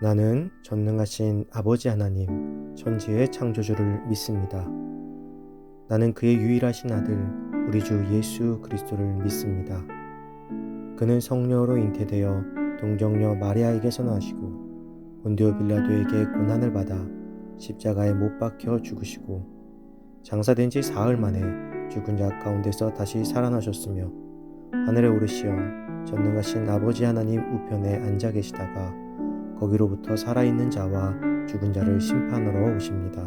나는 전능하신 아버지 하나님, 천지의 창조주를 믿습니다. 나는 그의 유일하신 아들, 우리 주 예수 그리스도를 믿습니다. 그는 성령으로 잉태되어 동정녀 마리아에게서 나시고 본디오 빌라도에게 고난을 받아 십자가에 못 박혀 죽으시고 장사된 지 사흘 만에 죽은 자 가운데서 다시 살아나셨으며 하늘에 오르시어 전능하신 아버지 하나님 우편에 앉아 계시다가 거기로부터 살아있는 자와 죽은 자를 심판하러 오십니다.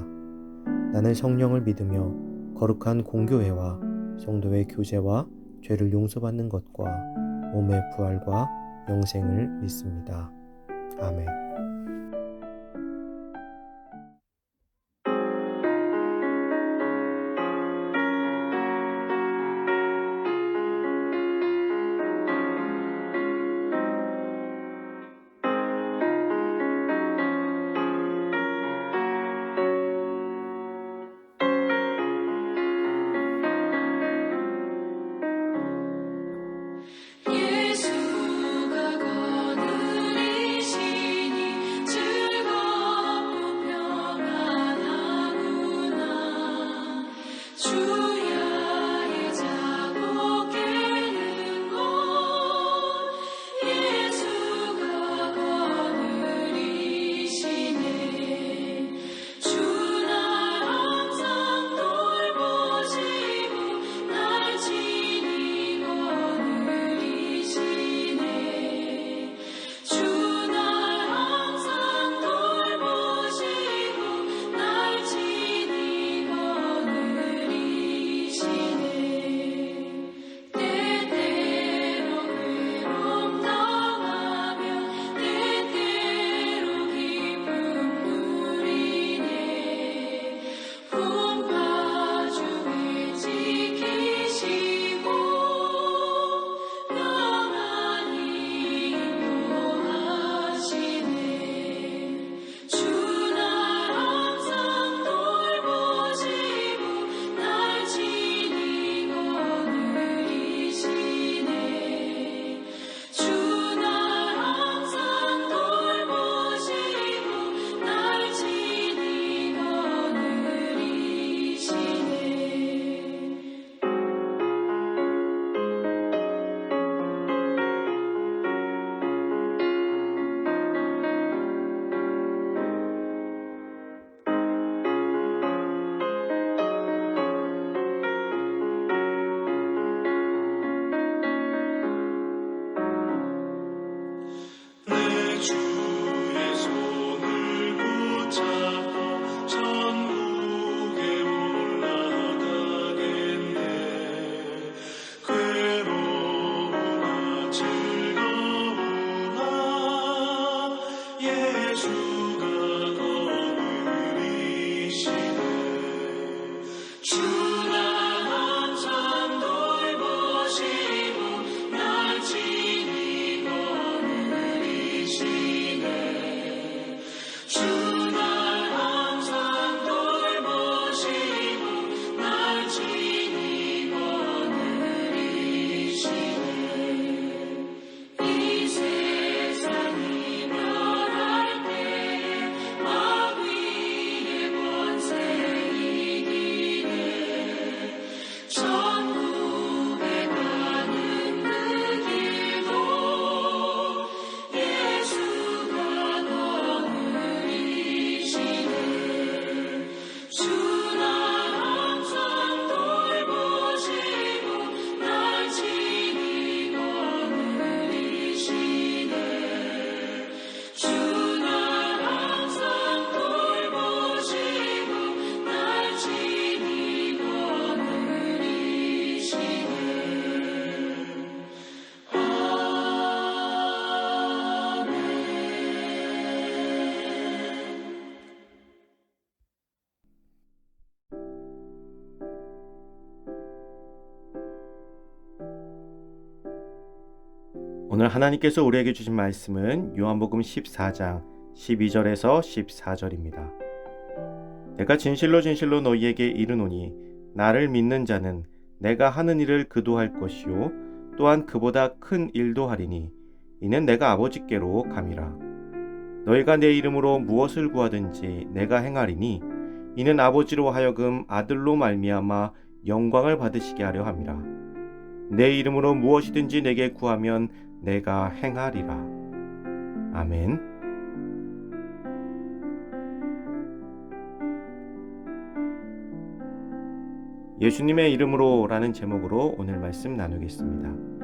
나는 성령을 믿으며 거룩한 공교회와 성도의 교제와 죄를 용서받는 것과 몸의 부활과 영생을 믿습니다. 아멘. 예수가 거느리시니 즐겁고 평안하구나. 주야의 자고 깨는 곳 예수가 거느리시네. 주 날 항상 돌보시고 날 지니고 주 날 항상 돌보시고 날 지니고 누리시네. 때때로 괴로움 당하며 때때로 기쁨 누리네. 풍파 중에 지키시고 평안히 인도하시네. 주 날 항상 돌보시고 날 지니고 누리시네. 주 날 항상 돌보시고 날 지니고 내 주의 손을 붙잡고 천국에 올라가겠네. 괴로우나 즐거우나 예수가 거느리시네. 주 날 항상 돌보시고 날 지니고 누리시네. 주 날 항상 돌보시고 날 지니고 누리시네. 이 세상이 멸할 때에 마귀의 권세 이기네. 천국에 가는 그 길도 예수가 거느리시네. 주 날 항상 돌보시고 날 지니고 누리시네. 주 날 항상 돌보시고 날 지니고 누리시네. 오늘 하나님께서 우리에게 주신 말씀은 요한복음 14장 12절에서 14절입니다. 내가 진실로 진실로 너희에게 이르노니 나를 믿는 자는 내가 하는 일을 그도 할 것이요 또한 그보다 큰 일도 하리니 이는 내가 아버지께로 감이라. 너희가 내 이름으로 무엇을 구하든지 내가 행하리니 이는 아버지로 하여금 아들로 말미암아 영광을 받으시게 하려 함이라. 내 이름으로 무엇이든지 내게 구하면 내가 행하리라. 아멘. 예수님의 이름으로 라는 제목으로 오늘 말씀 나누겠습니다.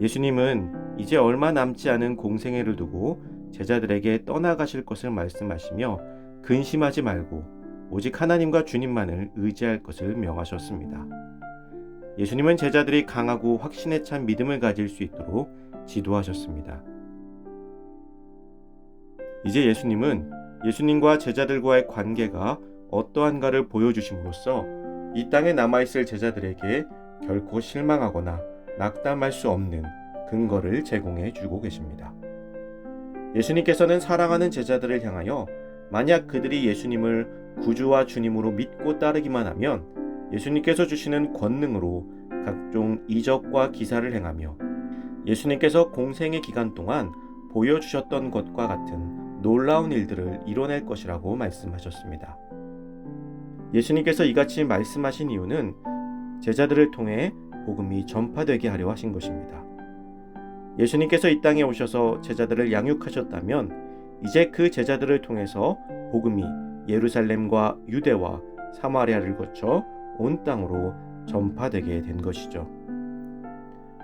예수님은 이제 얼마 남지 않은 공생애를 두고 제자들에게 떠나가실 것을 말씀하시며 근심하지 말고 오직 하나님과 주님만을 의지할 것을 명하셨습니다. 예수님은 제자들이 강하고 확신에 찬 믿음을 가질 수 있도록 지도하셨습니다. 이제 예수님은 예수님과 제자들과의 관계가 어떠한가를 보여주심으로써 이 땅에 남아있을 제자들에게 결코 실망하거나 낙담할 수 없는 근거를 제공해 주고 계십니다. 예수님께서는 사랑하는 제자들을 향하여 만약 그들이 예수님을 구주와 주님으로 믿고 따르기만 하면 예수님께서 주시는 권능으로 각종 이적과 기사를 행하며 예수님께서 공생의 기간 동안 보여주셨던 것과 같은 놀라운 일들을 이뤄낼 것이라고 말씀하셨습니다. 예수님께서 이같이 말씀하신 이유는 제자들을 통해 복음이 전파되게 하려 하신 것입니다. 예수님께서 이 땅에 오셔서 제자들을 양육하셨다면 이제 그 제자들을 통해서 복음이 예루살렘과 유대와 사마리아를 거쳐 온 땅으로 전파되게 된 것이죠.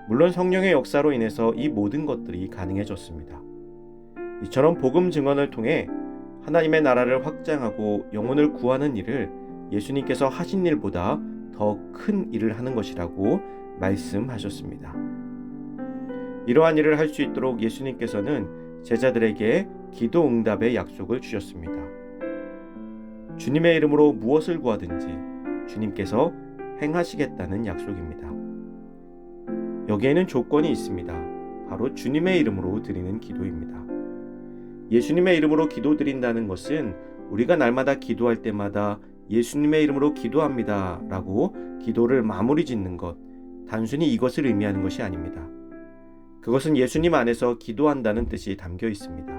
물론 성령의 역사로 인해서 이 모든 것들이 가능해졌습니다. 이처럼 복음 증언을 통해 하나님의 나라를 확장하고 영혼을 구하는 일을 예수님께서 하신 일보다 더 큰 일을 하는 것이라고 말씀하셨습니다. 이러한 일을 할 수 있도록 예수님께서는 제자들에게 기도 응답의 약속을 주셨습니다. 주님의 이름으로 무엇을 구하든지 주님께서 행하시겠다는 약속입니다. 여기에는 조건이 있습니다. 바로 주님의 이름으로 드리는 기도입니다. 예수님의 이름으로 기도드린다는 것은 우리가 날마다 기도할 때마다 예수님의 이름으로 기도합니다 라고 기도를 마무리 짓는 것, 단순히 이것을 의미하는 것이 아닙니다. 그것은 예수님 안에서 기도한다는 뜻이 담겨 있습니다.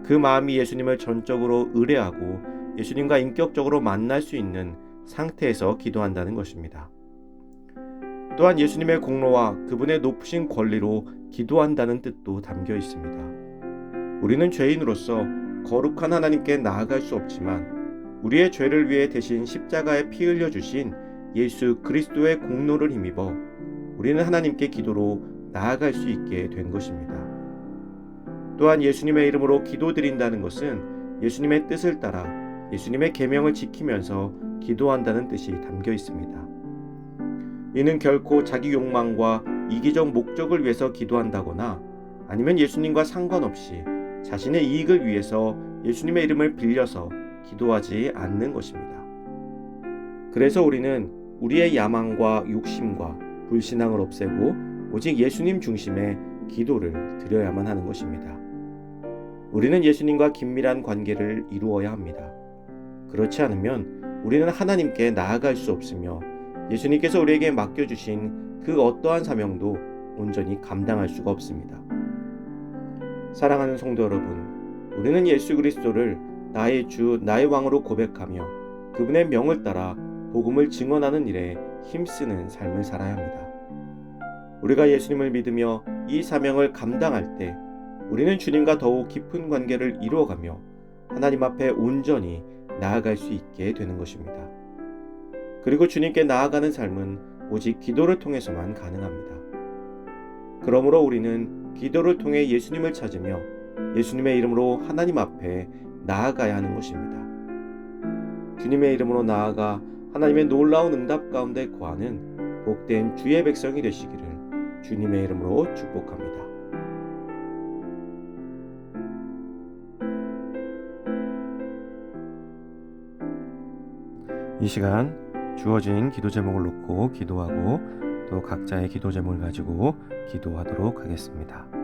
그 마음이 예수님을 전적으로 의뢰하고 예수님과 인격적으로 만날 수 있는 상태에서 기도한다는 것입니다. 또한 예수님의 공로와 그분의 높으신 권리로 기도한다는 뜻도 담겨 있습니다. 우리는 죄인으로서 거룩한 하나님께 나아갈 수 없지만 우리의 죄를 위해 대신 십자가에 피 흘려 주신 예수 그리스도의 공로를 힘입어 우리는 하나님께 기도로 나아갈 수 있게 된 것입니다. 또한 예수님의 이름으로 기도드린다는 것은 예수님의 뜻을 따라 예수님의 계명을 지키면서 기도한다는 뜻이 담겨 있습니다. 이는 결코 자기 욕망과 이기적 목적을 위해서 기도한다거나 아니면 예수님과 상관없이 자신의 이익을 위해서 예수님의 이름을 빌려서 기도하지 않는 것입니다. 그래서 우리는 우리의 야망과 욕심과 불신앙을 없애고 오직 예수님 중심의 기도를 드려야만 하는 것입니다. 우리는 예수님과 긴밀한 관계를 이루어야 합니다. 그렇지 않으면 우리는 하나님께 나아갈 수 없으며 예수님께서 우리에게 맡겨주신 그 어떠한 사명도 온전히 감당할 수가 없습니다. 사랑하는 성도 여러분, 우리는 예수 그리스도를 나의 주, 나의 왕으로 고백하며 그분의 명을 따라 복음을 증언하는 일에 힘쓰는 삶을 살아야 합니다. 우리가 예수님을 믿으며 이 사명을 감당할 때 우리는 주님과 더욱 깊은 관계를 이루어가며 하나님 앞에 온전히 나아갈 수 있게 되는 것입니다. 그리고 주님께 나아가는 삶은 오직 기도를 통해서만 가능합니다. 그러므로 우리는 기도를 통해 예수님을 찾으며 예수님의 이름으로 하나님 앞에 나아가야 하는 것입니다. 주님의 이름으로 나아가 하나님의 놀라운 응답 가운데 거하는 복된 주의 백성이 되시기를 주님의 이름으로 축복합니다. 이 시간 주어진 기도 제목을 놓고 기도하고 또 각자의 기도 제목을 가지고 기도하도록 하겠습니다.